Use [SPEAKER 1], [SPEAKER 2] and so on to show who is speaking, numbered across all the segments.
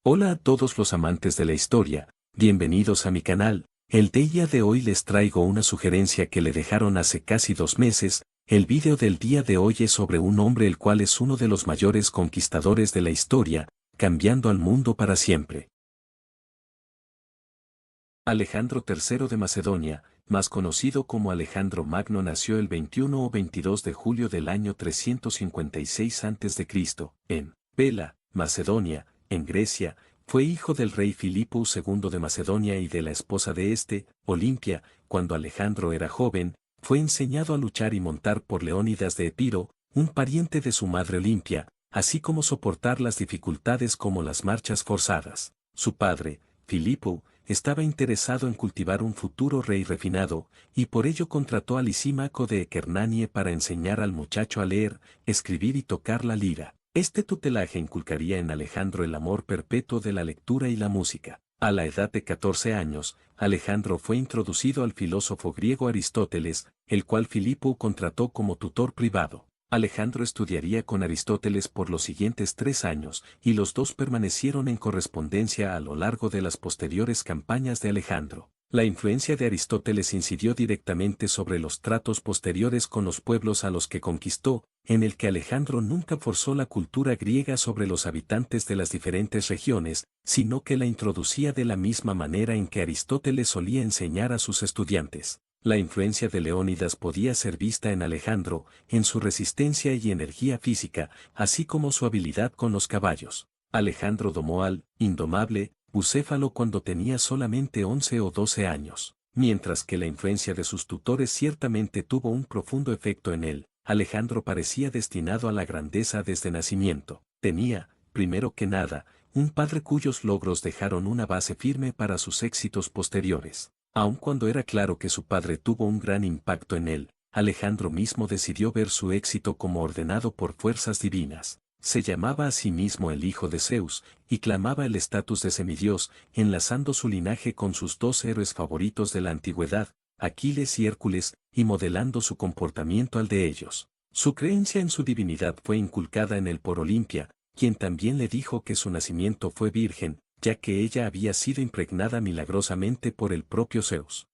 [SPEAKER 1] Hola a todos los amantes de la historia, bienvenidos a mi canal. El día de hoy les traigo una sugerencia que le dejaron hace casi 2 meses. El vídeo del día de hoy es sobre un hombre el cual es uno de los mayores conquistadores de la historia, cambiando al mundo para siempre. Alejandro III de Macedonia, más conocido como Alejandro Magno, nació el 21 o 22 de julio del año 356 a.C., en Pela, Macedonia, en Grecia. Fue hijo del rey Filipo II de Macedonia y de la esposa de este, Olimpia. Cuando Alejandro era joven, fue enseñado a luchar y montar por Leónidas de Epiro, un pariente de su madre Olimpia, así como soportar las dificultades como las marchas forzadas. Su padre, Filipo, estaba interesado en cultivar un futuro rey refinado, y por ello contrató a Lisímaco de Ecernanie para enseñar al muchacho a leer, escribir y tocar la lira. Este tutelaje inculcaría en Alejandro el amor perpetuo de la lectura y la música. A la edad de 14 años, Alejandro fue introducido al filósofo griego Aristóteles, el cual Filipo contrató como tutor privado. Alejandro estudiaría con Aristóteles por los siguientes 3 años, y los dos permanecieron en correspondencia a lo largo de las posteriores campañas de Alejandro. La influencia de Aristóteles incidió directamente sobre los tratos posteriores con los pueblos a los que conquistó, en el que Alejandro nunca forzó la cultura griega sobre los habitantes de las diferentes regiones, sino que la introducía de la misma manera en que Aristóteles solía enseñar a sus estudiantes. La influencia de Leónidas podía ser vista en Alejandro, en su resistencia y energía física, así como su habilidad con los caballos. Alejandro domó al indomable Bucéfalo cuando tenía solamente 11 o 12 años. Mientras que la influencia de sus tutores ciertamente tuvo un profundo efecto en él, Alejandro parecía destinado a la grandeza desde nacimiento. Tenía, primero que nada, un padre cuyos logros dejaron una base firme para sus éxitos posteriores. Aun cuando era claro que su padre tuvo un gran impacto en él, Alejandro mismo decidió ver su éxito como ordenado por fuerzas divinas. Se llamaba a sí mismo el hijo de Zeus, y clamaba el estatus de semidios, enlazando su linaje con sus dos héroes favoritos de la antigüedad, Aquiles y Hércules, y modelando su comportamiento al de ellos. Su creencia en su divinidad fue inculcada en él por Olimpia, quien también le dijo que su nacimiento fue virgen, ya que ella había sido impregnada milagrosamente por el propio Zeus.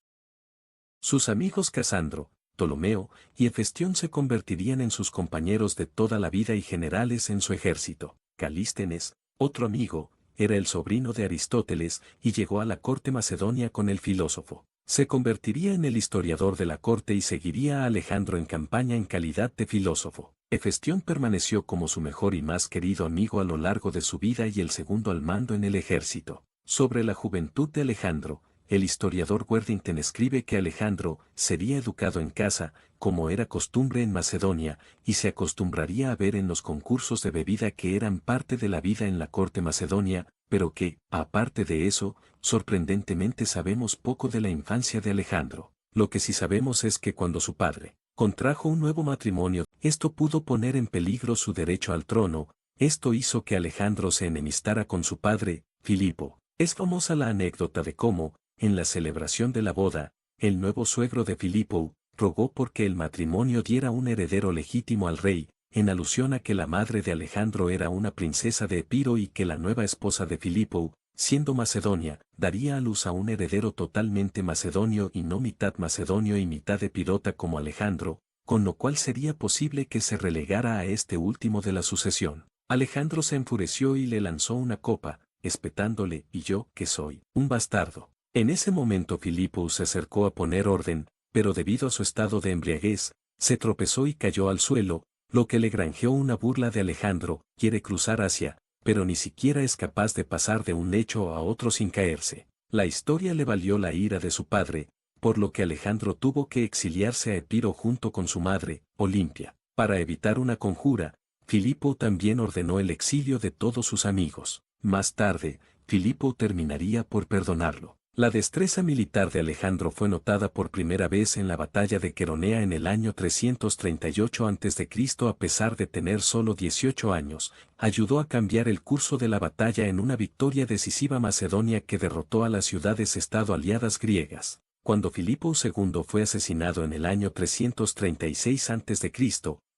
[SPEAKER 1] Sus amigos Casandro, Ptolomeo y Hefestión se convertirían en sus compañeros de toda la vida y generales en su ejército. Calístenes, otro amigo, era el sobrino de Aristóteles y llegó a la corte macedonia con el filósofo. Se convertiría en el historiador de la corte y seguiría a Alejandro en campaña en calidad de filósofo. Hefestión permaneció como su mejor y más querido amigo a lo largo de su vida y el segundo al mando en el ejército. Sobre la juventud de Alejandro, el historiador Worthington escribe que Alejandro sería educado en casa, como era costumbre en Macedonia, y se acostumbraría a ver en los concursos de bebida que eran parte de la vida en la corte macedonia, pero que, aparte de eso, sorprendentemente sabemos poco de la infancia de Alejandro. Lo que sí sabemos es que cuando su padre contrajo un nuevo matrimonio, esto pudo poner en peligro su derecho al trono. Esto hizo que Alejandro se enemistara con su padre, Filipo. Es famosa la anécdota de cómo, en la celebración de la boda, el nuevo suegro de Filipo rogó porque el matrimonio diera un heredero legítimo al rey, en alusión a que la madre de Alejandro era una princesa de Epiro y que la nueva esposa de Filipo, siendo macedonia, daría a luz a un heredero totalmente macedonio y no mitad macedonio y mitad epirota como Alejandro, con lo cual sería posible que se relegara a este último de la sucesión. Alejandro se enfureció y le lanzó una copa, espetándole: «¿Y yo, que soy un bastardo?». En ese momento Filipo se acercó a poner orden, pero debido a su estado de embriaguez, se tropezó y cayó al suelo, lo que le granjeó una burla de Alejandro. Quiere cruzar Asia, pero ni siquiera es capaz de pasar de un lecho a otro sin caerse. La historia le valió la ira de su padre, por lo que Alejandro tuvo que exiliarse a Epiro junto con su madre, Olimpia. Para evitar una conjura, Filipo también ordenó el exilio de todos sus amigos. Más tarde, Filipo terminaría por perdonarlo. La destreza militar de Alejandro fue notada por primera vez en la batalla de Queronea en el año 338 a.C. A pesar de tener solo 18 años, ayudó a cambiar el curso de la batalla en una victoria decisiva macedonia que derrotó a las ciudades-estado aliadas griegas. Cuando Filipo II fue asesinado en el año 336 a.C.,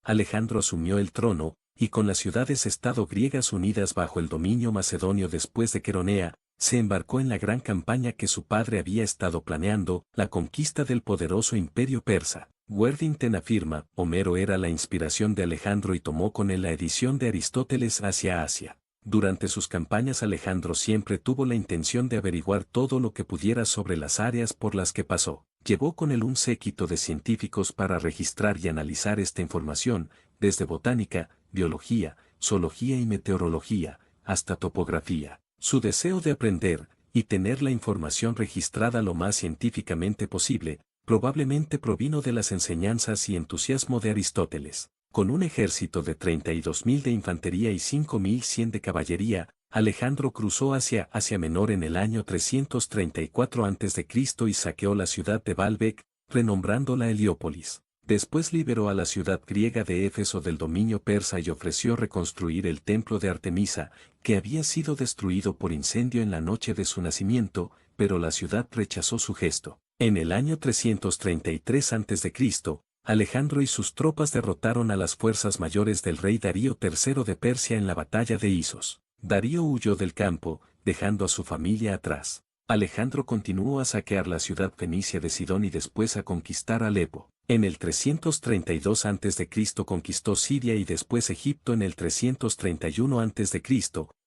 [SPEAKER 1] Alejandro asumió el trono, y con las ciudades-estado griegas unidas bajo el dominio macedonio después de Queronea, se embarcó en la gran campaña que su padre había estado planeando, la conquista del poderoso imperio persa. Worthington afirma, Homero era la inspiración de Alejandro y tomó con él la edición de Aristóteles hacia Asia. Durante sus campañas Alejandro siempre tuvo la intención de averiguar todo lo que pudiera sobre las áreas por las que pasó. Llevó con él un séquito de científicos para registrar y analizar esta información, desde botánica, biología, zoología y meteorología, hasta topografía. Su deseo de aprender y tener la información registrada lo más científicamente posible, probablemente provino de las enseñanzas y entusiasmo de Aristóteles. Con un ejército de 32.000 de infantería y 5.100 de caballería, Alejandro cruzó hacia Asia Menor en el año 334 a.C. y saqueó la ciudad de Baalbek, renombrándola Heliópolis. Después liberó a la ciudad griega de Éfeso del dominio persa y ofreció reconstruir el templo de Artemisa, que había sido destruido por incendio en la noche de su nacimiento, pero la ciudad rechazó su gesto. En el año 333 a.C., Alejandro y sus tropas derrotaron a las fuerzas mayores del rey Darío III de Persia en la batalla de Isos. Darío huyó del campo, dejando a su familia atrás. Alejandro continuó a saquear la ciudad fenicia de Sidón y después a conquistar Alepo. En el 332 a.C. conquistó Siria y después Egipto en el 331 a.C.,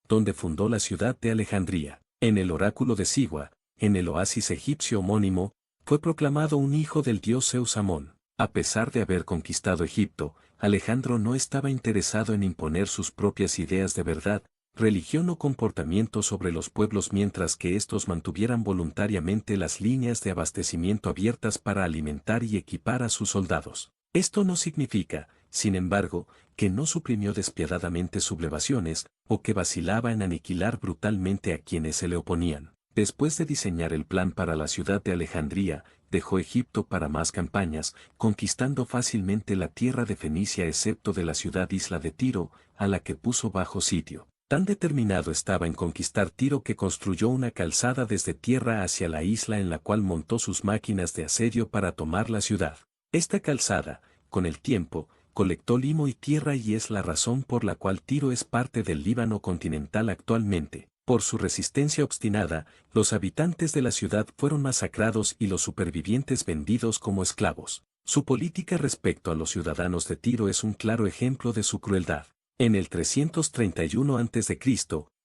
[SPEAKER 1] donde fundó la ciudad de Alejandría. En el oráculo de Sigua, en el oasis egipcio homónimo, fue proclamado un hijo del dios Zeus Amón. A pesar de haber conquistado Egipto, Alejandro no estaba interesado en imponer sus propias ideas de verdad, religión o comportamiento sobre los pueblos mientras que éstos mantuvieran voluntariamente las líneas de abastecimiento abiertas para alimentar y equipar a sus soldados. Esto no significa, sin embargo, que no suprimió despiadadamente sublevaciones, o que vacilaba en aniquilar brutalmente a quienes se le oponían. Después de diseñar el plan para la ciudad de Alejandría, dejó Egipto para más campañas, conquistando fácilmente la tierra de Fenicia excepto de la ciudad-isla de Tiro, a la que puso bajo sitio. Tan determinado estaba en conquistar Tiro que construyó una calzada desde tierra hacia la isla en la cual montó sus máquinas de asedio para tomar la ciudad. Esta calzada, con el tiempo, colectó limo y tierra y es la razón por la cual Tiro es parte del Líbano continental actualmente. Por su resistencia obstinada, los habitantes de la ciudad fueron masacrados y los supervivientes vendidos como esclavos. Su política respecto a los ciudadanos de Tiro es un claro ejemplo de su crueldad. En el 331 a.C.,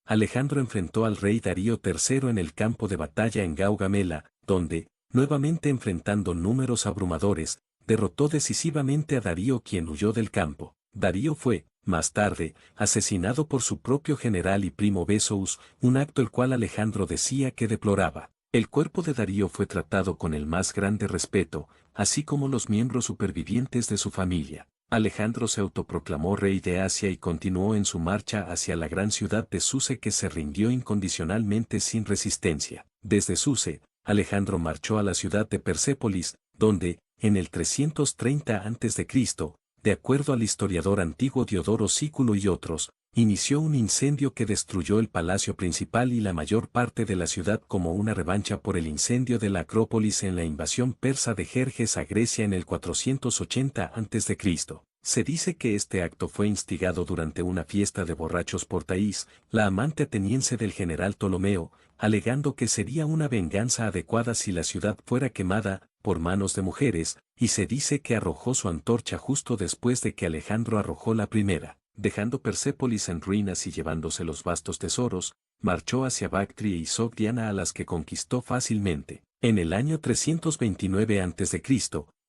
[SPEAKER 1] Alejandro enfrentó al rey Darío III en el campo de batalla en Gaugamela, donde, nuevamente enfrentando números abrumadores, derrotó decisivamente a Darío quien huyó del campo. Darío fue, más tarde, asesinado por su propio general y primo Besous, un acto el cual Alejandro decía que deploraba. El cuerpo de Darío fue tratado con el más grande respeto, así como los miembros supervivientes de su familia. Alejandro se autoproclamó rey de Asia y continuó en su marcha hacia la gran ciudad de Suse que se rindió incondicionalmente sin resistencia. Desde Suse, Alejandro marchó a la ciudad de Persépolis, donde, en el 330 a.C., de acuerdo al historiador antiguo Diodoro Sículo y otros, inició un incendio que destruyó el palacio principal y la mayor parte de la ciudad como una revancha por el incendio de la Acrópolis en la invasión persa de Jerjes a Grecia en el 480 a.C. Se dice que este acto fue instigado durante una fiesta de borrachos por Taís, la amante ateniense del general Ptolomeo, alegando que sería una venganza adecuada si la ciudad fuera quemada por manos de mujeres, y se dice que arrojó su antorcha justo después de que Alejandro arrojó la primera. Dejando Persépolis en ruinas y llevándose los vastos tesoros, marchó hacia Bactria y Sogdiana a las que conquistó fácilmente. En el año 329 a.C.,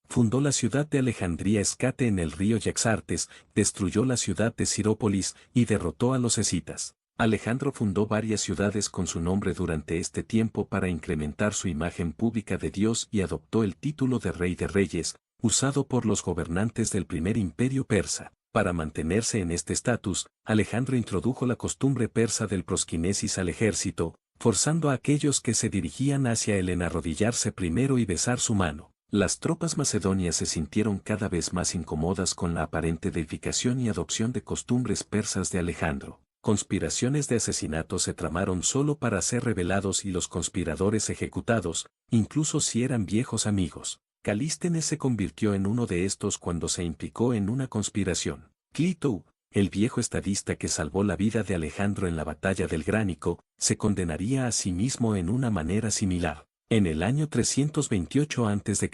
[SPEAKER 1] fundó la ciudad de Alejandría Escate en el río Yaxartes, destruyó la ciudad de Sirópolis y derrotó a los escitas. Alejandro fundó varias ciudades con su nombre durante este tiempo para incrementar su imagen pública de Dios y adoptó el título de Rey de Reyes, usado por los gobernantes del primer imperio persa. Para mantenerse en este estatus, Alejandro introdujo la costumbre persa del prosquinesis al ejército, forzando a aquellos que se dirigían hacia él en arrodillarse primero y besar su mano. Las tropas macedonias se sintieron cada vez más incómodas con la aparente deificación y adopción de costumbres persas de Alejandro. Conspiraciones de asesinato se tramaron solo para ser revelados y los conspiradores ejecutados, incluso si eran viejos amigos. Calístenes se convirtió en uno de estos cuando se implicó en una conspiración. Clito, el viejo estadista que salvó la vida de Alejandro en la batalla del Gránico, se condenaría a sí mismo en una manera similar. En el año 328 a.C.,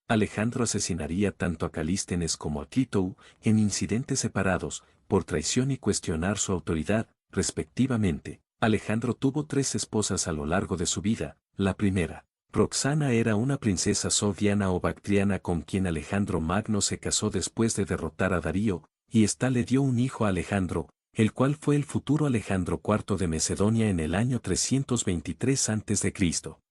[SPEAKER 1] Alejandro asesinaría tanto a Calístenes como a Clitou, en incidentes separados, por traición y cuestionar su autoridad, respectivamente. Alejandro tuvo 3 esposas a lo largo de su vida. La primera, Roxana, era una princesa sogdiana o bactriana con quien Alejandro Magno se casó después de derrotar a Darío, y ésta le dio un hijo a Alejandro, el cual fue el futuro Alejandro IV de Macedonia en el año 323 a.C.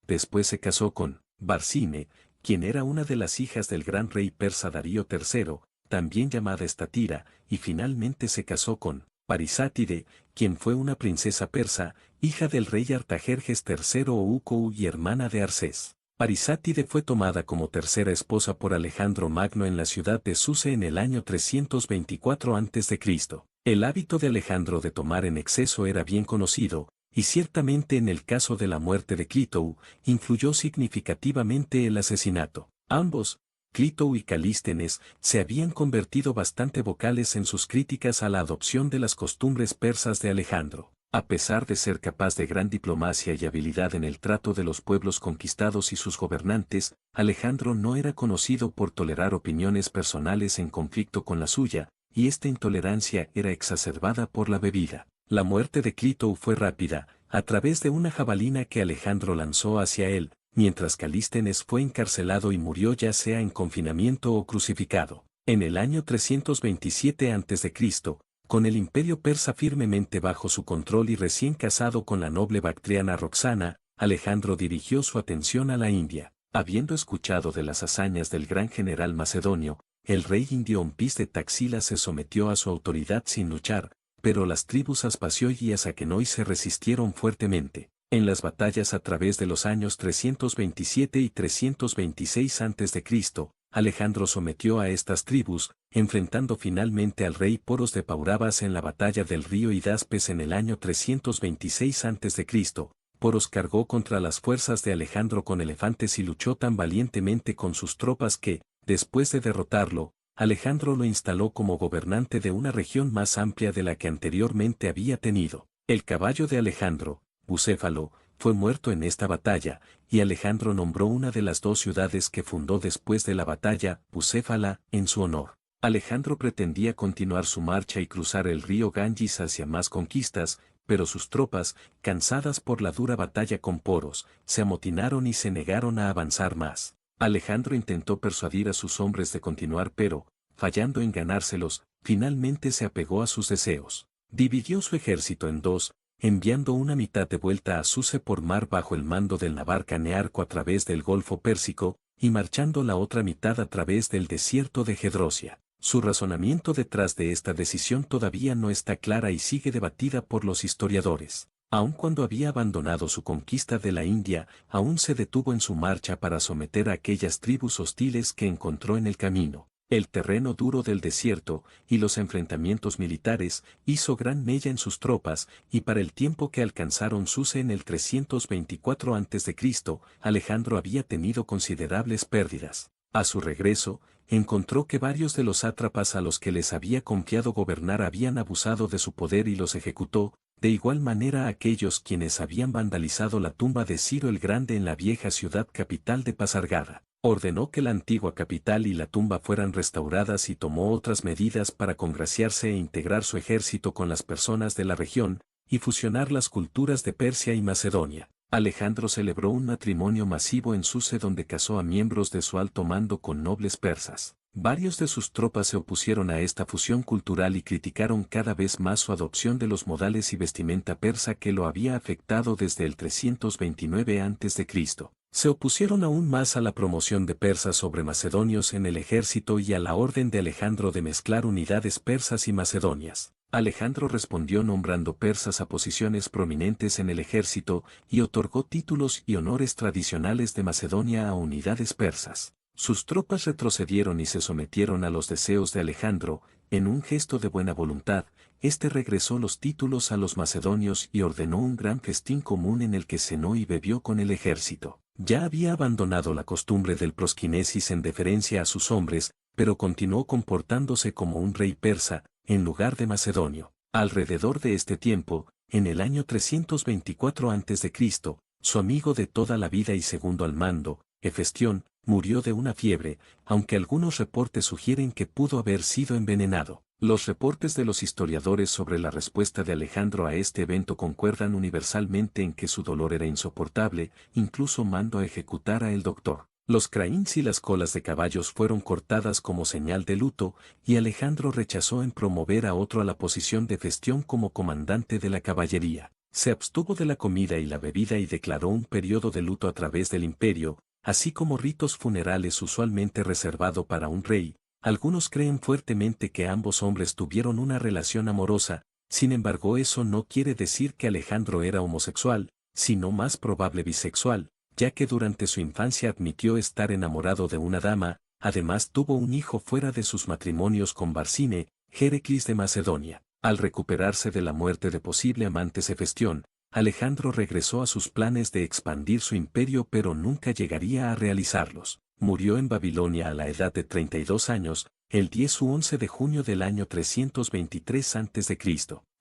[SPEAKER 1] Después se casó con Barsine, quien era una de las hijas del gran rey persa Darío III, también llamada Estatira, y finalmente se casó con Parisátide, quien fue una princesa persa, hija del rey Artajerjes III o Ukou y hermana de Arcés. Parisátide fue tomada como tercera esposa por Alejandro Magno en la ciudad de Suse en el año 324 a.C. El hábito de Alejandro de tomar en exceso era bien conocido, y ciertamente en el caso de la muerte de Clitou, influyó significativamente el asesinato. Ambos, Clitou y Calístenes, se habían convertido bastante vocales en sus críticas a la adopción de las costumbres persas de Alejandro. A pesar de ser capaz de gran diplomacia y habilidad en el trato de los pueblos conquistados y sus gobernantes, Alejandro no era conocido por tolerar opiniones personales en conflicto con la suya, y esta intolerancia era exacerbada por la bebida. La muerte de Clitou fue rápida, a través de una jabalina que Alejandro lanzó hacia él, mientras Calístenes fue encarcelado y murió ya sea en confinamiento o crucificado. En el año 327 a.C., con el imperio persa firmemente bajo su control y recién casado con la noble bactriana Roxana, Alejandro dirigió su atención a la India. Habiendo escuchado de las hazañas del gran general macedonio, el rey indio Ompis de Taxila se sometió a su autoridad sin luchar, pero las tribus Aspasioy y Asakenoi se resistieron fuertemente. En las batallas a través de los años 327 y 326 a.C., Alejandro sometió a estas tribus, enfrentando finalmente al rey Poros de Pauravas en la batalla del río Hidaspes en el año 326 a.C. Poros cargó contra las fuerzas de Alejandro con elefantes y luchó tan valientemente con sus tropas que, después de derrotarlo, Alejandro lo instaló como gobernante de una región más amplia de la que anteriormente había tenido. El caballo de Alejandro, Bucéfalo, fue muerto en esta batalla, y Alejandro nombró una de las 2 ciudades que fundó después de la batalla, Bucéfala, en su honor. Alejandro pretendía continuar su marcha y cruzar el río Ganges hacia más conquistas, pero sus tropas, cansadas por la dura batalla con Poros, se amotinaron y se negaron a avanzar más. Alejandro intentó persuadir a sus hombres de continuar pero, fallando en ganárselos, finalmente se apegó a sus deseos. Dividió su ejército en 2, enviando una mitad de vuelta a Suse por mar bajo el mando del navarca Nearco a través del Golfo Pérsico, y marchando la otra mitad a través del desierto de Gedrosia. Su razonamiento detrás de esta decisión todavía no está clara y sigue debatida por los historiadores. Aun cuando había abandonado su conquista de la India, aún se detuvo en su marcha para someter a aquellas tribus hostiles que encontró en el camino. El terreno duro del desierto y los enfrentamientos militares hizo gran mella en sus tropas, y para el tiempo que alcanzaron Suse en el 324 a.C., Alejandro había tenido considerables pérdidas. A su regreso, encontró que varios de los sátrapas a los que les había confiado gobernar habían abusado de su poder y los ejecutó, de igual manera aquellos quienes habían vandalizado la tumba de Ciro el Grande en la vieja ciudad capital de Pasargada. Ordenó que la antigua capital y la tumba fueran restauradas y tomó otras medidas para congraciarse e integrar su ejército con las personas de la región, y fusionar las culturas de Persia y Macedonia. Alejandro celebró un matrimonio masivo en Suse donde casó a miembros de su alto mando con nobles persas. Varios de sus tropas se opusieron a esta fusión cultural y criticaron cada vez más su adopción de los modales y vestimenta persa que lo había afectado desde el 329 a.C. Se opusieron aún más a la promoción de persas sobre macedonios en el ejército y a la orden de Alejandro de mezclar unidades persas y macedonias. Alejandro respondió nombrando persas a posiciones prominentes en el ejército y otorgó títulos y honores tradicionales de Macedonia a unidades persas. Sus tropas retrocedieron y se sometieron a los deseos de Alejandro. En un gesto de buena voluntad, este regresó los títulos a los macedonios y ordenó un gran festín común en el que cenó y bebió con el ejército. Ya había abandonado la costumbre del prosquinesis en deferencia a sus hombres, pero continuó comportándose como un rey persa, en lugar de macedonio. Alrededor de este tiempo, en el año 324 a.C., su amigo de toda la vida y segundo al mando, Hefestión, murió de una fiebre, aunque algunos reportes sugieren que pudo haber sido envenenado. Los reportes de los historiadores sobre la respuesta de Alejandro a este evento concuerdan universalmente en que su dolor era insoportable, incluso mandó a ejecutar a el doctor. Los craíns y las colas de caballos fueron cortadas como señal de luto, y Alejandro rechazó en promover a otro a la posición de Hefestión como comandante de la caballería. Se abstuvo de la comida y la bebida y declaró un periodo de luto a través del imperio, así como ritos funerales usualmente reservado para un rey. Algunos creen fuertemente que ambos hombres tuvieron una relación amorosa, sin embargo eso no quiere decir que Alejandro era homosexual, sino más probable bisexual, ya que durante su infancia admitió estar enamorado de una dama, además tuvo un hijo fuera de sus matrimonios con Barcine, Jériclis de Macedonia. Al recuperarse de la muerte de posible amante Hefestión, Alejandro regresó a sus planes de expandir su imperio pero nunca llegaría a realizarlos. Murió en Babilonia a la edad de 32 años, el 10 u 11 de junio del año 323 a.C.,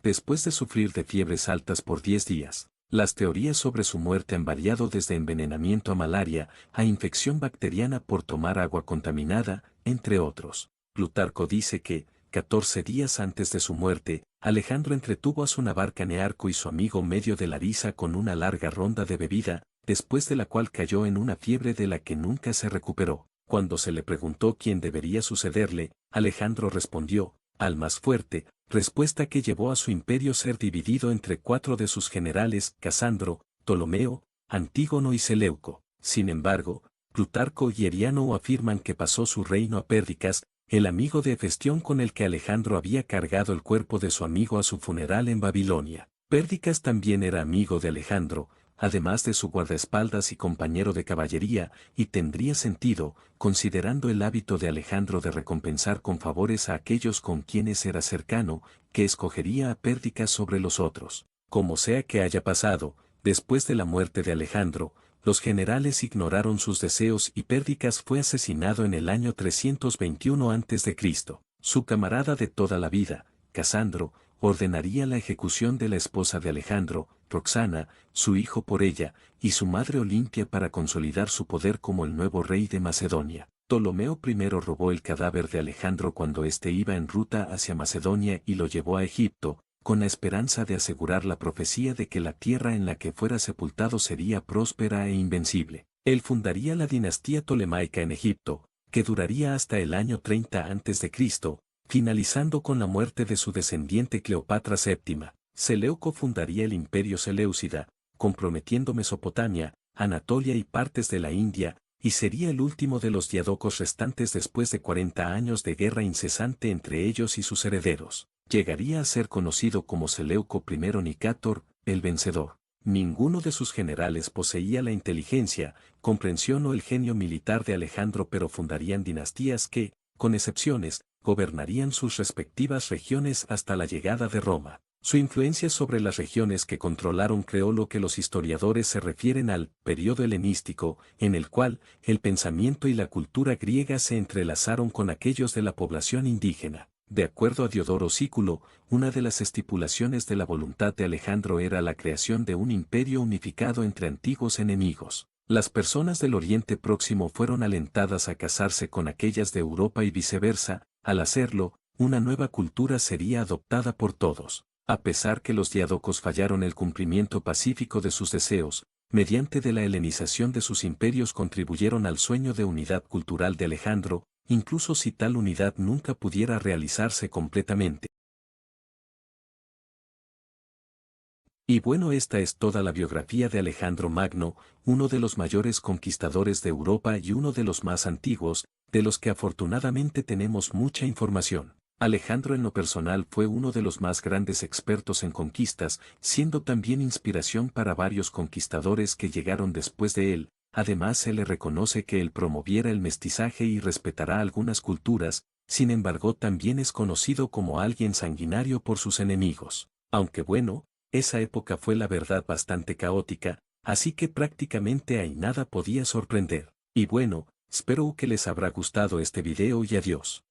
[SPEAKER 1] después de sufrir de fiebres altas por 10 días. Las teorías sobre su muerte han variado desde envenenamiento a malaria, a infección bacteriana por tomar agua contaminada, entre otros. Plutarco dice que, 14 días antes de su muerte, Alejandro entretuvo a su navarca Nearco y su amigo Medio de Larisa con una larga ronda de bebida, después de la cual cayó en una fiebre de la que nunca se recuperó. Cuando se le preguntó quién debería sucederle, Alejandro respondió, al más fuerte, respuesta que llevó a su imperio ser dividido entre 4 de sus generales, Casandro, Ptolomeo, Antígono y Seleuco. Sin embargo, Plutarco y Heriano afirman que pasó su reino a Pérdicas, el amigo de Hefestión con el que Alejandro había cargado el cuerpo de su amigo a su funeral en Babilonia. Pérdicas también era amigo de Alejandro, además de su guardaespaldas y compañero de caballería, y tendría sentido, considerando el hábito de Alejandro de recompensar con favores a aquellos con quienes era cercano, que escogería a Pérdicas sobre los otros. Como sea que haya pasado, después de la muerte de Alejandro, los generales ignoraron sus deseos y Pérdicas fue asesinado en el año 321 a.C. Su camarada de toda la vida, Casandro, ordenaría la ejecución de la esposa de Alejandro, Roxana, su hijo por ella, y su madre Olimpia para consolidar su poder como el nuevo rey de Macedonia. Ptolomeo I robó el cadáver de Alejandro cuando éste iba en ruta hacia Macedonia y lo llevó a Egipto, con la esperanza de asegurar la profecía de que la tierra en la que fuera sepultado sería próspera e invencible. Él fundaría la dinastía tolemaica en Egipto, que duraría hasta el año 30 a.C., finalizando con la muerte de su descendiente Cleopatra VII. Seleuco fundaría el imperio Seleucida, comprometiendo Mesopotamia, Anatolia y partes de la India, y sería el último de los diadocos restantes después de 40 años de guerra incesante entre ellos y sus herederos. Llegaría a ser conocido como Seleuco I Nicátor, el vencedor. Ninguno de sus generales poseía la inteligencia, comprensión o el genio militar de Alejandro, pero fundarían dinastías que, con excepciones, gobernarían sus respectivas regiones hasta la llegada de Roma. Su influencia sobre las regiones que controlaron creó lo que los historiadores se refieren al periodo helenístico, en el cual el pensamiento y la cultura griega se entrelazaron con aquellos de la población indígena. De acuerdo a Diodoro Sículo, una de las estipulaciones de la voluntad de Alejandro era la creación de un imperio unificado entre antiguos enemigos. Las personas del Oriente Próximo fueron alentadas a casarse con aquellas de Europa y viceversa. Al hacerlo, una nueva cultura sería adoptada por todos. A pesar que los diádocos fallaron el cumplimiento pacífico de sus deseos, mediante de la helenización de sus imperios contribuyeron al sueño de unidad cultural de Alejandro, incluso si tal unidad nunca pudiera realizarse completamente. Y bueno, esta es toda la biografía de Alejandro Magno, uno de los mayores conquistadores de Europa y uno de los más antiguos, de los que afortunadamente tenemos mucha información. Alejandro en lo personal fue uno de los más grandes expertos en conquistas, siendo también inspiración para varios conquistadores que llegaron después de él. Además se le reconoce que él promoviera el mestizaje y respetará algunas culturas, sin embargo también es conocido como alguien sanguinario por sus enemigos. Aunque bueno, esa época fue la verdad bastante caótica, así que prácticamente ahí nada podía sorprender. Y bueno, espero que les habrá gustado este video y adiós.